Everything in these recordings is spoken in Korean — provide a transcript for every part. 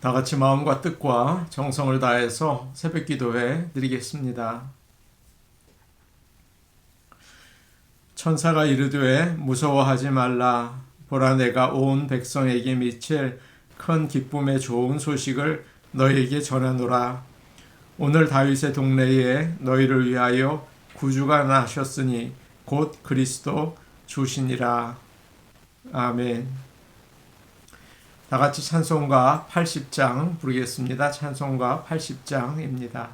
다 같이 마음과 뜻과 정성을 다해서 새벽 기도회 드리겠습니다. 천사가 이르되 무서워하지 말라. 보라, 내가 온 백성에게 미칠 큰 기쁨의 좋은 소식을 너희에게 전하노라. 오늘 다윗의 동네에 너희를 위하여 구주가 나셨으니 곧 그리스도 주시니라. 아멘. 다 같이 찬송가 80장 부르겠습니다. 찬송가 80장입니다.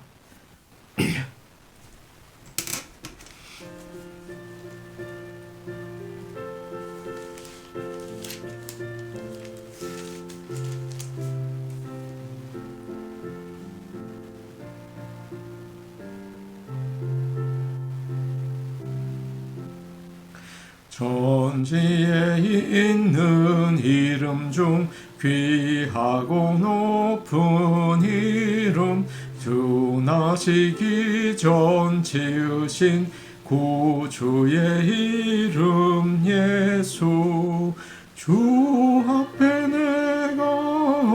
천지에 있는 이름 중 귀하고 높은 이름, 주 나시기 전 지으신 구주의 이름 예수. 주 앞에 내가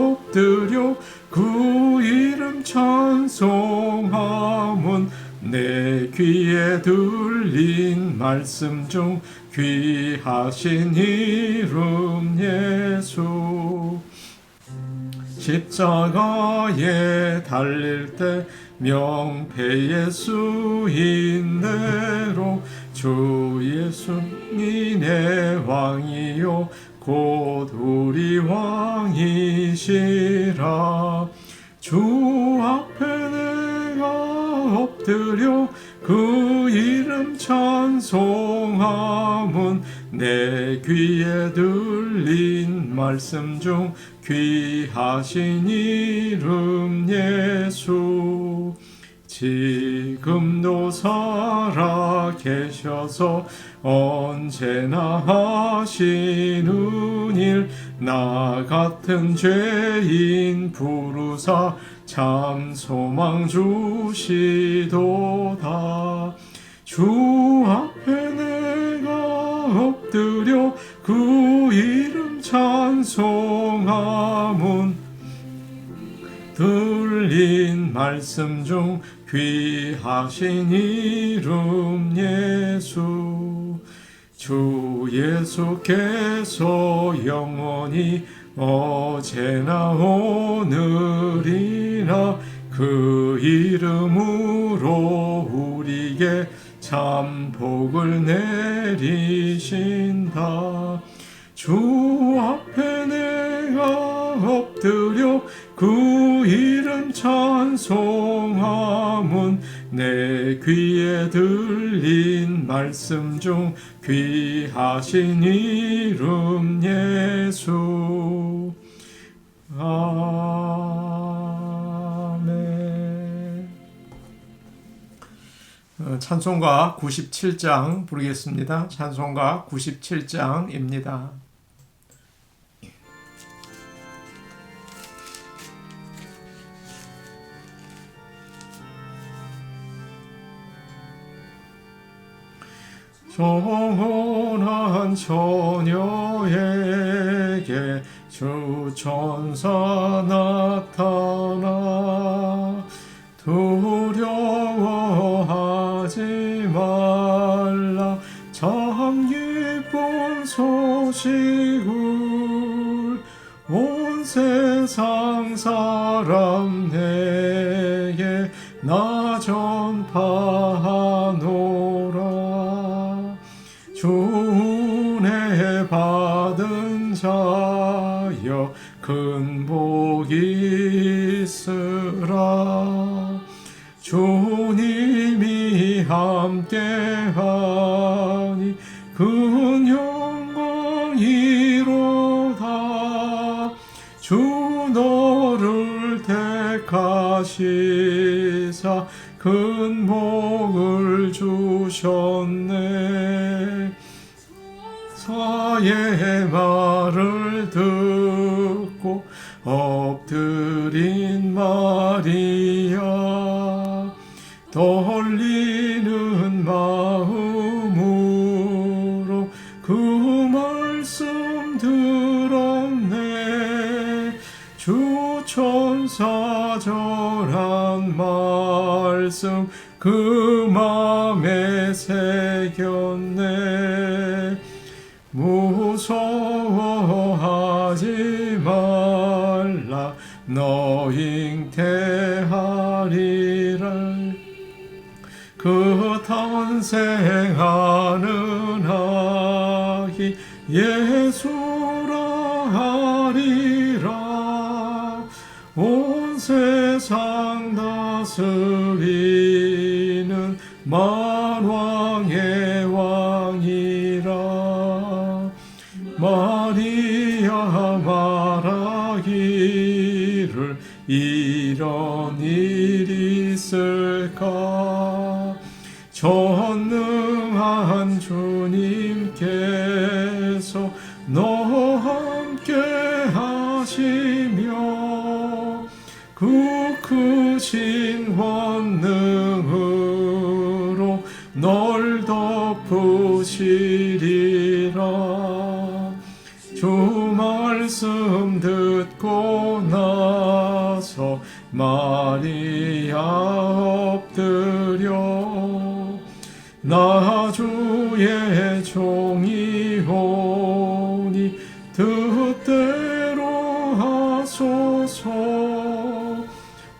엎드려 그 이름 찬송함은 내 귀에 들린 말씀 중 귀하신 이름 예수. 십자가에 달릴 때 명패의 수인대로 주 예수님 내 왕이요 곧 우리 왕이시라. 주 앞에 내가 엎드려 그 이름 찬송함은 내 귀에 들린 말씀 중 귀하신 이름 예수. 지금도 살아 계셔서 언제나 하시는 일, 나 같은 죄인 부르사 참 소망 주시도다. 주 앞에 내가 엎드려 그 이름 찬송함은 들린 말씀 중 귀하신 이름 예수. 주 예수께서 영원히 어제나 오늘이나 그 이름으로 우리에게 참 복을 내리신다. 주 앞에 내가 엎드려 그 이름 찬송함은 내 귀에 들린 말씀 중 귀하신 이름 예수. 아멘. 찬송가 97장 부르겠습니다. 찬송가 97장입니다. 영원한 처녀에게 주 천사 나타나 두려워하지 말라. 참 기쁜 소식을 온 세상 사람 내게 나 전파하노라. 주 은혜 받은 자여 큰 복이 있으라. 주님이 함께하니 큰 영광이로다. 주 너를 택하시사 큰 복을 주셨네. 사의 말을 듣고 엎드린 마리아, 떨리는 마음으로 그 말씀 들었네. 주 천사절한 말씀 그 맘에 새겼네. 무서워하지 말라 너 잉태하리라. 그 탄생하는 아기 예수라 하리라. 온 세상 다스리는 만왕의 왕이라. 마리아 말하기를 이런 일이 있을까. 전능한 주님께서 너와 함께 하시며 그 크신 권능으로 널 덮으시리라. 주 말씀 듣고 나서 마리아 엎드려 나 주의 종이오니 뜻대로 하소서.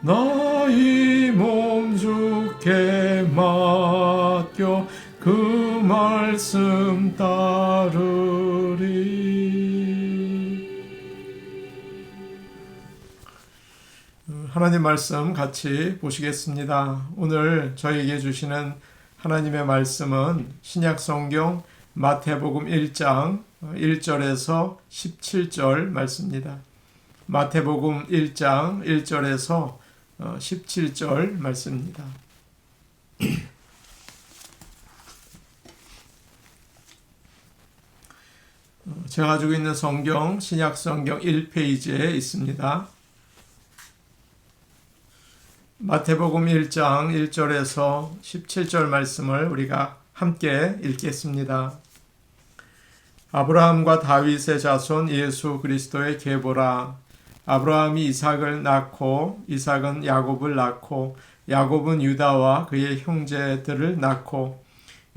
나의 몸 주께 맡겨 그 말씀 따르리. 하나님 말씀 같이 보시겠습니다. 오늘 저에게 주시는 하나님의 말씀은 신약성경 마태복음 1장 1절에서 17절 말씀입니다. 마태복음 1장 1절에서 17절 말씀입니다. 제가 가지고 있는 성경 신약성경 1페이지에 있습니다. 마태복음 1장 1절에서 17절 말씀을 우리가 함께 읽겠습니다. 아브라함과 다윗의 자손 예수 그리스도의 계보라. 아브라함이 이삭을 낳고 이삭은 야곱을 낳고 야곱은 유다와 그의 형제들을 낳고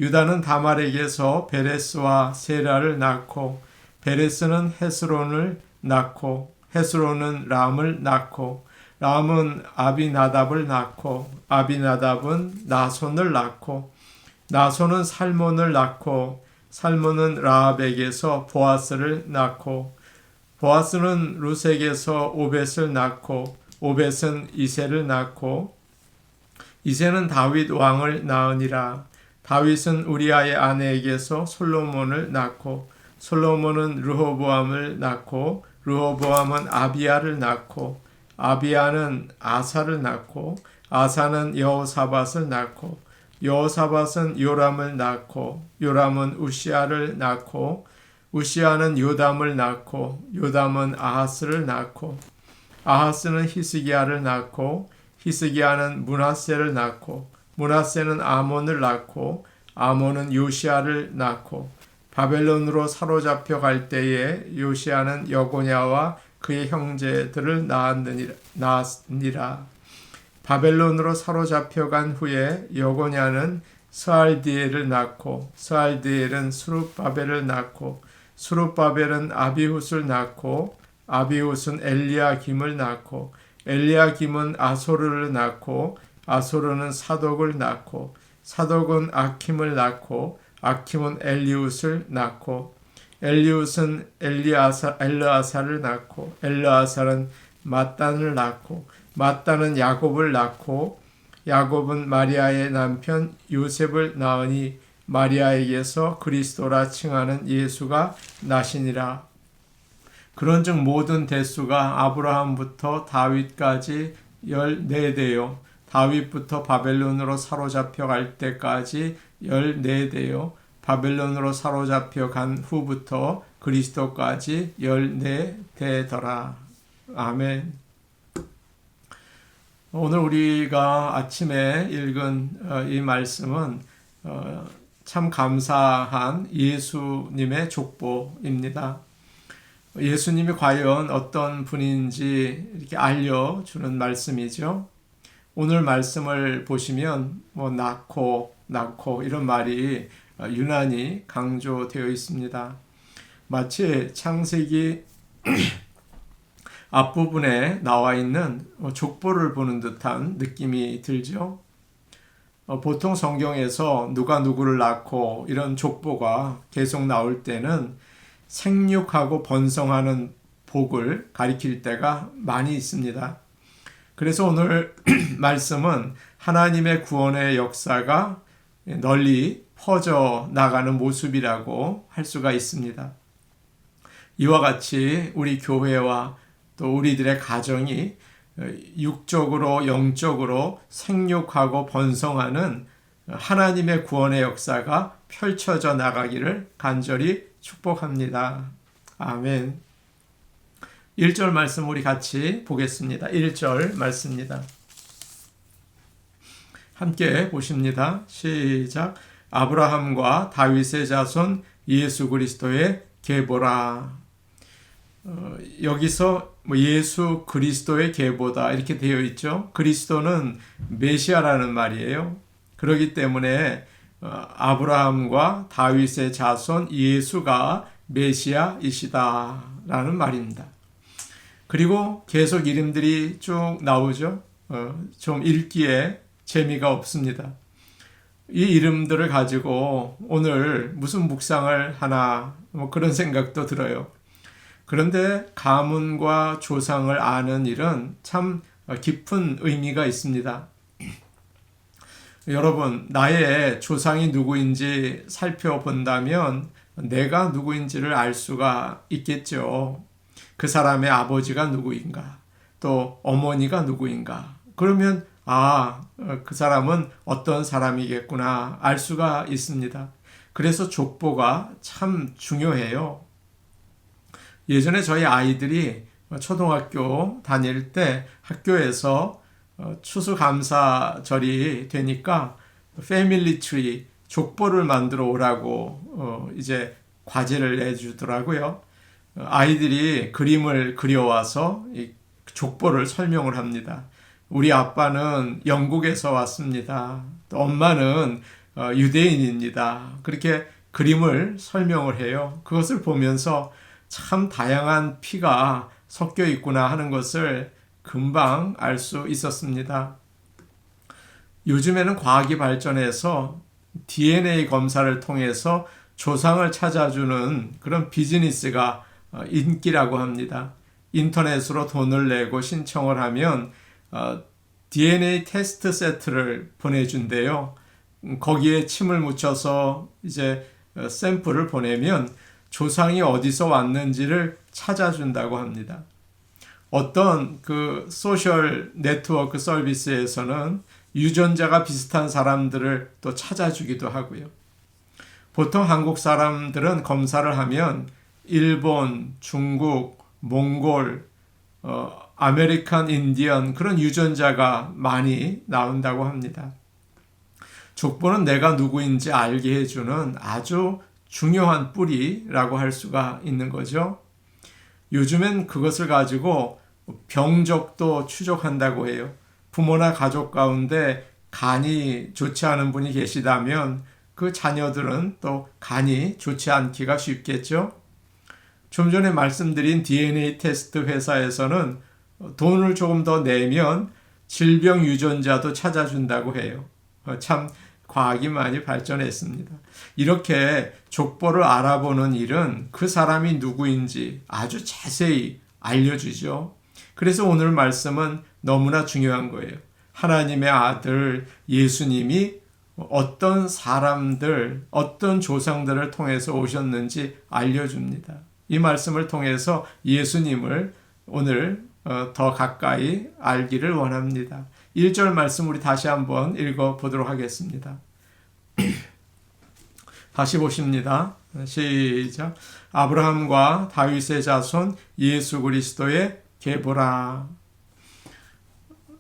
유다는 다말에게서 베레스와 세라를 낳고 베레스는 헤스론을 낳고 헤스론은 람을 낳고 람은 아비나답을 낳고 아비나답은 나손을 낳고 나손은 살몬을 낳고 살몬은 라합에게서 보아스를 낳고 보아스는 루색에서 오벳을 낳고 오벳은 이새를 낳고 이새는 다윗 왕을 낳으니라. 다윗은 우리아의 아내에게서 솔로몬을 낳고 솔로몬은 르호보암을 낳고 르호보암은 아비야를 낳고 아비야는 아사를 낳고 아사는 여호사밧을 낳고 여호사밧은 요람을 낳고 요람은 우시아를 낳고 우시아는 요담을 낳고 요담은 아하스를 낳고 아하스는 히스기야를 낳고 히스기야는 므낫세를 낳고 므낫세는 아몬을 낳고 아몬은 요시아를 낳고 바벨론으로 사로잡혀 갈 때에 요시아는 여고냐와 그의 형제들을 낳았느니라. 바벨론으로 사로잡혀 간 후에 여고냐는 스알디엘을 낳고 스알디엘은 수룹바벨을 낳고 수룹바벨은 아비훗을 낳고 아비훗은 엘리야김을 낳고 엘리야김은 아소르를 낳고 아소르는 사독을 낳고 사독은 아킴을 낳고 아킴은 엘리훗을 낳고 엘리훗은 엘르아사를 낳고 엘르아사는 mat단을 낳고 mat단은 야곱을 낳고 야곱은 마리아의 남편 요셉을 낳으니 마리아에게서 그리스도라 칭하는 예수가 나시니라. 그런즉 모든 대수가 아브라함부터 다윗까지 14대요 다윗부터 바벨론으로 사로잡혀 갈 때까지 14대요 바벨론으로 사로잡혀 간 후부터 그리스도까지 14대더라. 아멘. 오늘 우리가 아침에 읽은 이 말씀은 참 감사한 예수님의 족보입니다. 예수님이 과연 어떤 분인지 이렇게 알려주는 말씀이죠. 오늘 말씀을 보시면 낳고 이런 말이 유난히 강조되어 있습니다. 마치 창세기 앞부분에 나와 있는 족보를 보는 듯한 느낌이 들죠. 보통 성경에서 누가 누구를 낳고 이런 족보가 계속 나올 때는 생육하고 번성하는 복을 가리킬 때가 많이 있습니다. 그래서 오늘 말씀은 하나님의 구원의 역사가 널리 퍼져 나가는 모습이라고 할 수가 있습니다. 이와 같이 우리 교회와 또 우리들의 가정이 육적으로 영적으로 생육하고 번성하는 하나님의 구원의 역사가 펼쳐져 나가기를 간절히 축복합니다. 아멘. 1절 말씀 우리 같이 보겠습니다. 1절 말씀입니다. 함께 보십니다. 시작. 아브라함과 다윗의 자손 예수 그리스도의 계보라. 여기서 예수 그리스도의 계보다 이렇게 되어 있죠. 그리스도는 메시아라는 말이에요. 그렇기 때문에 아브라함과 다윗의 자손 예수가 메시아이시다라는 말입니다. 그리고 계속 이름들이 쭉 나오죠. 좀 읽기에 재미가 없습니다. 이 이름들을 가지고 오늘 무슨 묵상을 하나 그런 생각도 들어요. 그런데 가문과 조상을 아는 일은 참 깊은 의미가 있습니다. 여러분, 나의 조상이 누구인지 살펴본다면 내가 누구인지를 알 수가 있겠죠. 그 사람의 아버지가 누구인가, 또 어머니가 누구인가. 그러면 그 사람은 어떤 사람이겠구나 알 수가 있습니다. 그래서 족보가 참 중요해요. 예전에 저희 아이들이 초등학교 다닐 때 학교에서 추수감사절이 되니까 패밀리 트리 족보를 만들어 오라고 이제 과제를 내주더라고요. 아이들이 그림을 그려와서 이 족보를 설명을 합니다. 우리 아빠는 영국에서 왔습니다. 또 엄마는 유대인입니다. 그렇게 그림을 설명을 해요. 그것을 보면서 참 다양한 피가 섞여 있구나 하는 것을 금방 알 수 있었습니다. 요즘에는 과학이 발전해서 DNA 검사를 통해서 조상을 찾아주는 그런 비즈니스가 인기라고 합니다. 인터넷으로 돈을 내고 신청을 하면 DNA 테스트 세트를 보내준대요. 거기에 침을 묻혀서 이제 샘플을 보내면 조상이 어디서 왔는지를 찾아준다고 합니다. 어떤 그 소셜 네트워크 서비스에서는 유전자가 비슷한 사람들을 또 찾아주기도 하고요. 보통 한국 사람들은 검사를 하면 일본, 중국, 몽골, 아메리칸 인디언 그런 유전자가 많이 나온다고 합니다. 족보는 내가 누구인지 알게 해주는 아주 중요한 뿌리라고 할 수가 있는 거죠. 요즘엔 그것을 가지고 병적도 추적한다고 해요. 부모나 가족 가운데 간이 좋지 않은 분이 계시다면 그 자녀들은 또 간이 좋지 않기가 쉽겠죠. 좀 전에 말씀드린 DNA 테스트 회사에서는 돈을 조금 더 내면 질병 유전자도 찾아준다고 해요. 참 과학이 많이 발전했습니다. 이렇게 족보를 알아보는 일은 그 사람이 누구인지 아주 자세히 알려주죠. 그래서 오늘 말씀은 너무나 중요한 거예요. 하나님의 아들 예수님이 어떤 사람들, 어떤 조상들을 통해서 오셨는지 알려줍니다. 이 말씀을 통해서 예수님을 오늘 더 가까이 알기를 원합니다. 1절 말씀 우리 다시 한번 읽어보도록 하겠습니다. 다시 보십니다. 시작. 아브라함과 다윗의 자손 예수 그리스도의 계보라.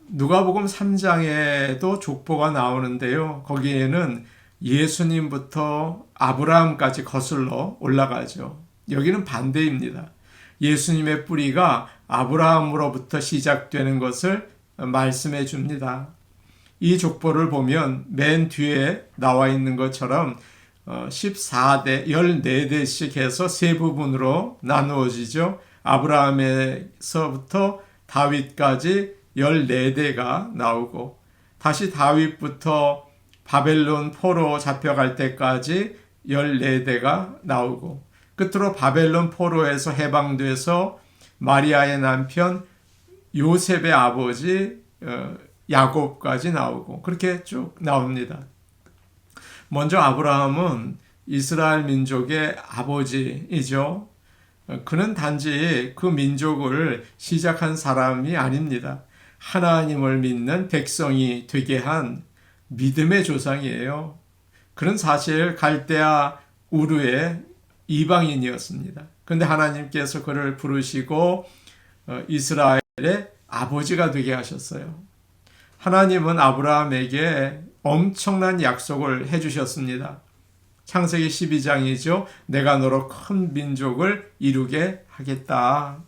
누가복음 3장에도 족보가 나오는데요. 거기에는 예수님부터 아브라함까지 거슬러 올라가죠. 여기는 반대입니다. 예수님의 뿌리가 아브라함으로부터 시작되는 것을 말씀해 줍니다. 이 족보를 보면 맨 뒤에 나와 있는 것처럼 14대, 14대씩 해서 세 부분으로 나누어지죠. 아브라함에서부터 다윗까지 14대가 나오고, 다시 다윗부터 바벨론 포로 잡혀갈 때까지 14대가 나오고, 끝으로 바벨론 포로에서 해방돼서 마리아의 남편 요셉의 아버지 야곱까지 나오고, 그렇게 쭉 나옵니다. 먼저 아브라함은 이스라엘 민족의 아버지이죠. 그는 단지 그 민족을 시작한 사람이 아닙니다. 하나님을 믿는 백성이 되게 한 믿음의 조상이에요. 그는 사실 갈대아 우르의 이방인이었습니다. 그런데 하나님께서 그를 부르시고 이스라엘의 아버지가 되게 하셨어요. 하나님은 아브라함에게 엄청난 약속을 해주셨습니다. 창세기 12장이죠. 내가 너로 큰 민족을 이루게 하겠다.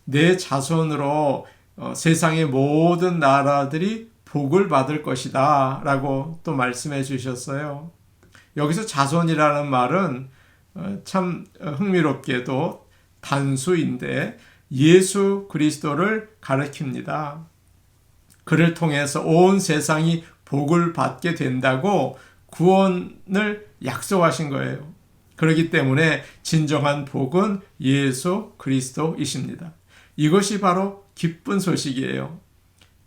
내 자손으로 세상의 모든 나라들이 복을 받을 것이다 라고 또 말씀해 주셨어요. 여기서 자손이라는 말은 참 흥미롭게도 단수인데 예수 그리스도를 가리킵니다. 그를 통해서 온 세상이 복을 받게 된다고 구원을 약속하신 거예요. 그렇기 때문에 진정한 복은 예수 그리스도이십니다. 이것이 바로 기쁜 소식이에요.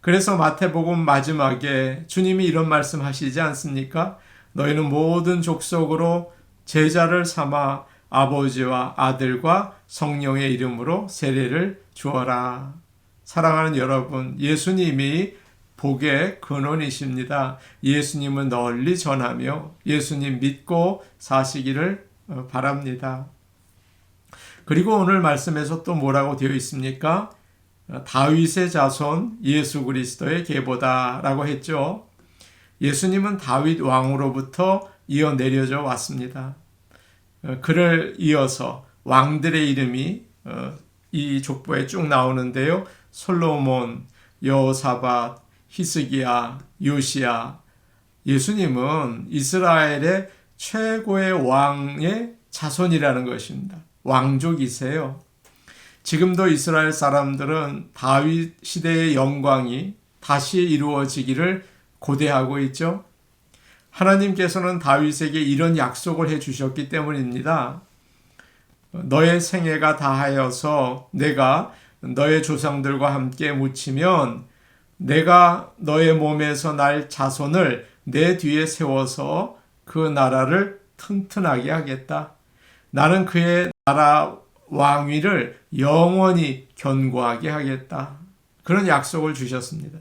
그래서 마태복음 마지막에 주님이 이런 말씀하시지 않습니까? 너희는 모든 족속으로 제자를 삼아 아버지와 아들과 성령의 이름으로 세례를 주어라. 사랑하는 여러분, 예수님이 복의 근원이십니다. 예수님은 널리 전하며 예수님 믿고 사시기를 바랍니다. 그리고 오늘 말씀에서 또 뭐라고 되어 있습니까? 다윗의 자손 예수 그리스도의 계보다 라고 했죠. 예수님은 다윗 왕으로부터 이어 내려져 왔습니다. 그를 이어서 왕들의 이름이 이 족보에 쭉 나오는데요. 솔로몬, 여호사밧, 히스기야, 요시야. 예수님은 이스라엘의 최고의 왕의 자손이라는 것입니다. 왕족이세요. 지금도 이스라엘 사람들은 다윗 시대의 영광이 다시 이루어지기를 고대하고 있죠. 하나님께서는 다윗에게 이런 약속을 해주셨기 때문입니다. 너의 생애가 다하여서 내가 너의 조상들과 함께 묻히면 내가 너의 몸에서 날 자손을 내 뒤에 세워서 그 나라를 튼튼하게 하겠다. 나는 그의 나라 왕위를 영원히 견고하게 하겠다. 그런 약속을 주셨습니다.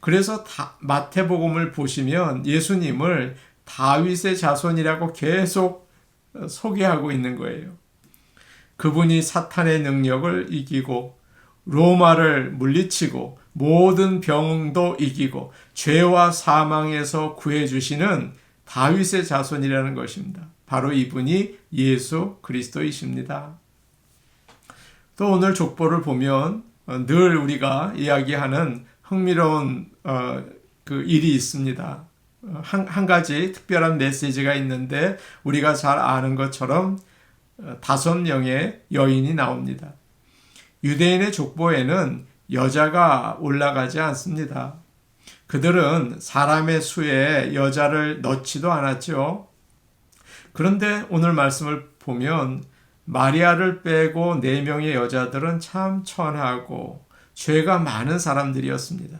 그래서 마태복음을 보시면 예수님을 다윗의 자손이라고 계속 소개하고 있는 거예요. 그분이 사탄의 능력을 이기고 로마를 물리치고 모든 병도 이기고 죄와 사망에서 구해주시는 다윗의 자손이라는 것입니다. 바로 이분이 예수 그리스도이십니다. 또 오늘 족보를 보면 늘 우리가 이야기하는 흥미로운 그 일이 있습니다. 한 가지 특별한 메시지가 있는데 우리가 잘 아는 것처럼 5명의 여인이 나옵니다. 유대인의 족보에는 여자가 올라가지 않습니다. 그들은 사람의 수에 여자를 넣지도 않았죠. 그런데 오늘 말씀을 보면 마리아를 빼고 4명의 여자들은 참 천하고 죄가 많은 사람들이었습니다.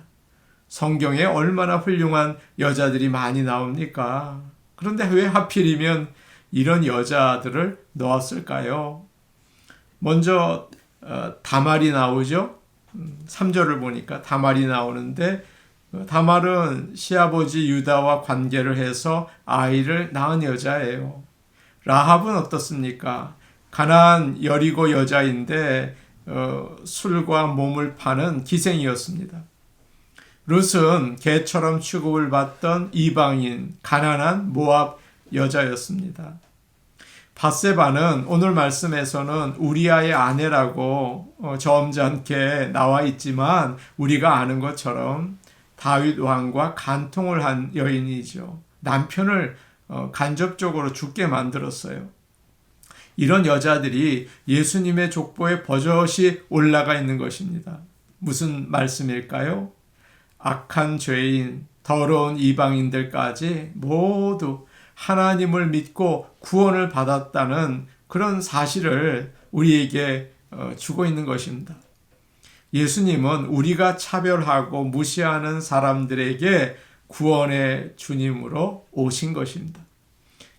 성경에 얼마나 훌륭한 여자들이 많이 나옵니까? 그런데 왜 하필이면 이런 여자들을 넣었을까요? 먼저 다말이 나오죠. 3절을 보니까 다말이 나오는데 다말은 시아버지 유다와 관계를 해서 아이를 낳은 여자예요. 라합은 어떻습니까? 가나안 여리고 여자인데 술과 몸을 파는 기생이었습니다. 룻은 개처럼 취급을 받던 이방인 가난한 모압 여자였습니다. 밧세바는 오늘 말씀에서는 우리아의 아내라고 점잖게 나와 있지만 우리가 아는 것처럼 다윗 왕과 간통을 한 여인이죠. 남편을 간접적으로 죽게 만들었어요. 이런 여자들이 예수님의 족보에 버젓이 올라가 있는 것입니다. 무슨 말씀일까요? 악한 죄인, 더러운 이방인들까지 모두 하나님을 믿고 구원을 받았다는 그런 사실을 우리에게 주고 있는 것입니다. 예수님은 우리가 차별하고 무시하는 사람들에게 구원의 주님으로 오신 것입니다.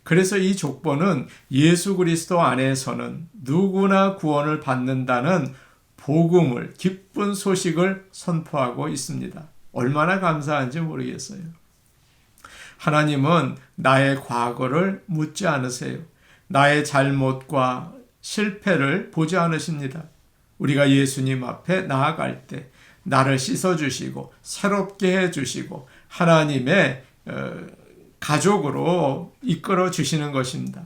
그래서 이 족보는 예수 그리스도 안에서는 누구나 구원을 받는다는 복음을, 기쁜 소식을 선포하고 있습니다. 얼마나 감사한지 모르겠어요. 하나님은 나의 과거를 묻지 않으세요. 나의 잘못과 실패를 보지 않으십니다. 우리가 예수님 앞에 나아갈 때 나를 씻어주시고 새롭게 해주시고 하나님의 가족으로 이끌어 주시는 것입니다.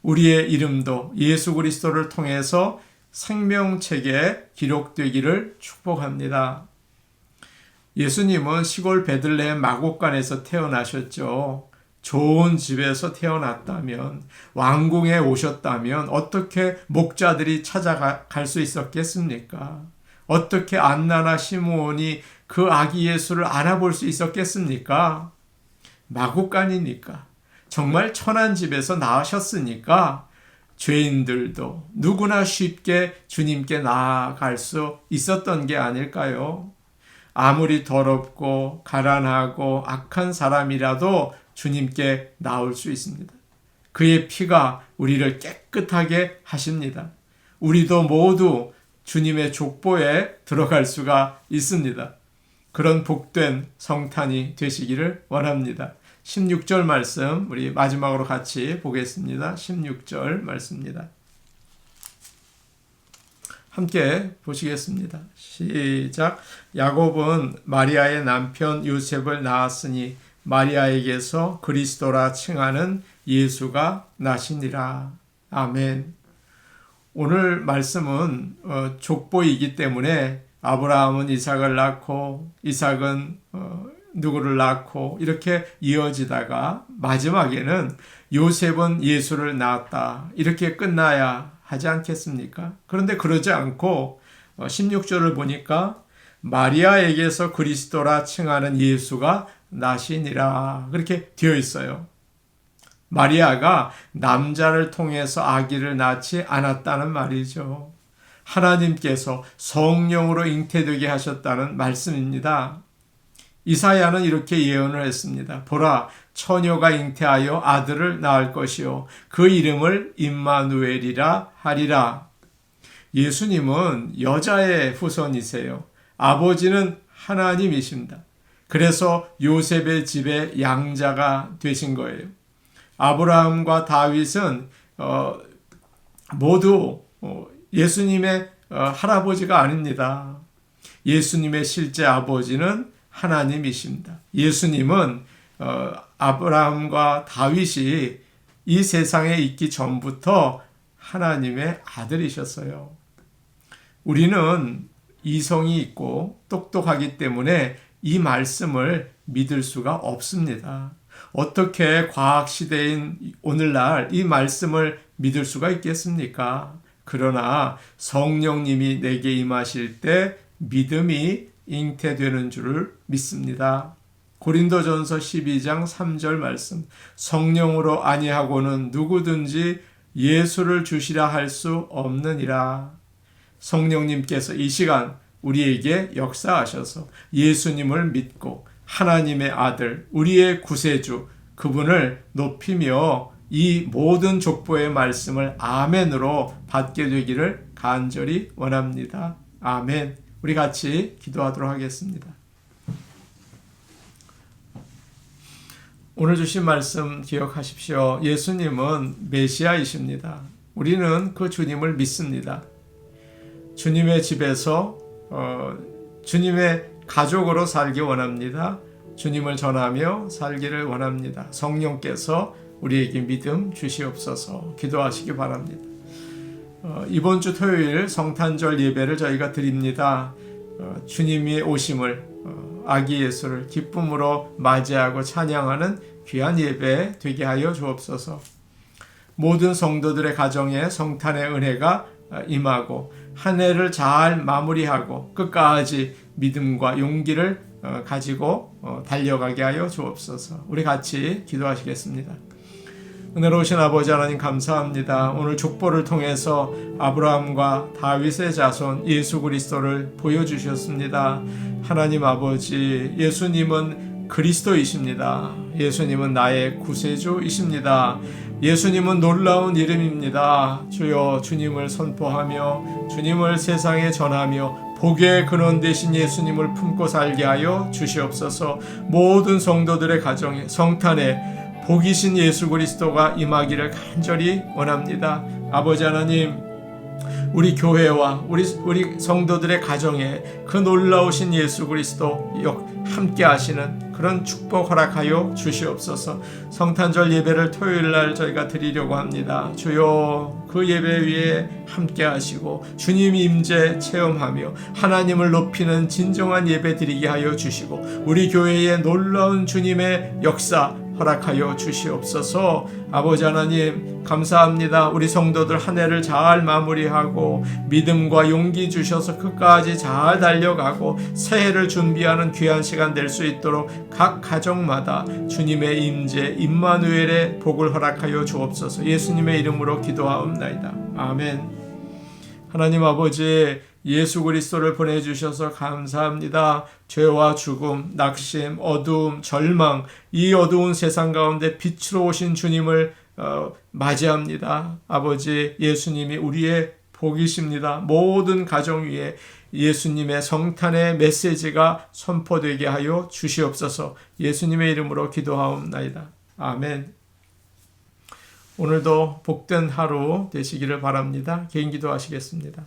우리의 이름도 예수 그리스도를 통해서 생명책에 기록되기를 축복합니다. 예수님은 시골 베들레헴 마곡간에서 태어나셨죠. 좋은 집에서 태어났다면, 왕궁에 오셨다면 어떻게 목자들이 찾아갈 수 있었겠습니까? 어떻게 안나나 시므온이 그 아기 예수를 알아볼 수 있었겠습니까? 마곡간이니까, 정말 천한 집에서 나으셨으니까 죄인들도 누구나 쉽게 주님께 나아갈 수 있었던 게 아닐까요? 아무리 더럽고 가난하고 악한 사람이라도 주님께 나올 수 있습니다. 그의 피가 우리를 깨끗하게 하십니다. 우리도 모두 주님의 족보에 들어갈 수가 있습니다. 그런 복된 성탄이 되시기를 원합니다. 16절 말씀 우리 마지막으로 같이 보겠습니다. 16절 말씀입니다. 함께 보시겠습니다. 시작. 야곱은 마리아의 남편 요셉을 낳았으니 마리아에게서 그리스도라 칭하는 예수가 나시니라. 아멘. 오늘 말씀은 족보이기 때문에 아브라함은 이삭을 낳고 이삭은 누구를 낳고 이렇게 이어지다가 마지막에는 요셉은 예수를 낳았다. 이렇게 끝나야 하지 않겠습니까? 그런데 그러지 않고 16절을 보니까 마리아에게서 그리스도라 칭하는 예수가 나시니라 그렇게 되어 있어요. 마리아가 남자를 통해서 아기를 낳지 않았다는 말이죠. 하나님께서 성령으로 잉태되게 하셨다는 말씀입니다. 이사야는 이렇게 예언을 했습니다. 보라, 처녀가 잉태하여 아들을 낳을 것이요 그 이름을 임마누엘이라 하리라. 예수님은 여자의 후손이세요. 아버지는 하나님이십니다. 그래서 요셉의 집에 양자가 되신 거예요. 아브라함과 다윗은 모두 예수님의 할아버지가 아닙니다. 예수님의 실제 아버지는 하나님이십니다. 예수님은 아브라함과 다윗이 이 세상에 있기 전부터 하나님의 아들이셨어요. 우리는 이성이 있고 똑똑하기 때문에 이 말씀을 믿을 수가 없습니다. 어떻게 과학시대인 오늘날 이 말씀을 믿을 수가 있겠습니까? 그러나 성령님이 내게 임하실 때 믿음이 잉태되는 줄을 믿습니다. 고린도전서 12장 3절 말씀. 성령으로 아니하고는 누구든지 예수를 주시라 할 수 없느니라. 성령님께서 이 시간 우리에게 역사하셔서 예수님을 믿고 하나님의 아들, 우리의 구세주, 그분을 높이며 이 모든 족보의 말씀을 아멘으로 받게 되기를 간절히 원합니다. 아멘. 우리 같이 기도하도록 하겠습니다. 오늘 주신 말씀 기억하십시오. 예수님은 메시아이십니다. 우리는 그 주님을 믿습니다. 주님의 집에서 주님의 가족으로 살기 원합니다. 주님을 전하며 살기를 원합니다. 성령께서 우리에게 믿음 주시옵소서. 기도하시기 바랍니다. 이번 주 토요일 성탄절 예배를 저희가 드립니다. 주님이 오심을, 아기 예수를 기쁨으로 맞이하고 찬양하는 귀한 예배 되게 하여 주옵소서. 모든 성도들의 가정에 성탄의 은혜가 임하고 한 해를 잘 마무리하고 끝까지 믿음과 용기를 가지고 달려가게 하여 주옵소서. 우리 같이 기도하시겠습니다. 은혜로우신 아버지 하나님 감사합니다. 오늘 족보를 통해서 아브라함과 다윗의 자손 예수 그리스도를 보여주셨습니다. 하나님 아버지, 예수님은 그리스도이십니다. 예수님은 나의 구세주이십니다. 예수님은 놀라운 이름입니다. 주여, 주님을 선포하며 주님을 세상에 전하며 복의 근원 되신 예수님을 품고 살게 하여 주시옵소서. 모든 성도들의 가정에 성탄에 복이신 예수 그리스도가 임하기를 간절히 원합니다. 아버지 하나님, 우리 교회와 우리 성도들의 가정에 그 놀라우신 예수 그리스도 함께 하시는 그런 축복 허락하여 주시옵소서. 성탄절 예배를 토요일 날 저희가 드리려고 합니다. 주여, 그 예배 위에 함께 하시고 주님 임재 체험하며 하나님을 높이는 진정한 예배 드리게 하여 주시고 우리 교회에 놀라운 주님의 역사 허락하여 주시옵소서. 아버지 하나님 감사합니다. 우리 성도들 한 해를 잘 마무리하고 믿음과 용기 주셔서 끝까지 잘 달려가고 새해를 준비하는 귀한 시간 될 수 있도록 각 가정마다 주님의 임재 임마누엘의 복을 허락하여 주옵소서. 예수님의 이름으로 기도하옵나이다. 아멘. 하나님 아버지, 예수 그리스도를 보내주셔서 감사합니다. 죄와 죽음, 낙심, 어두움, 절망, 이 어두운 세상 가운데 빛으로 오신 주님을 맞이합니다. 아버지, 예수님이 우리의 복이십니다. 모든 가정 위에 예수님의 성탄의 메시지가 선포되게 하여 주시옵소서. 예수님의 이름으로 기도하옵나이다. 아멘. 오늘도 복된 하루 되시기를 바랍니다. 개인 기도하시겠습니다.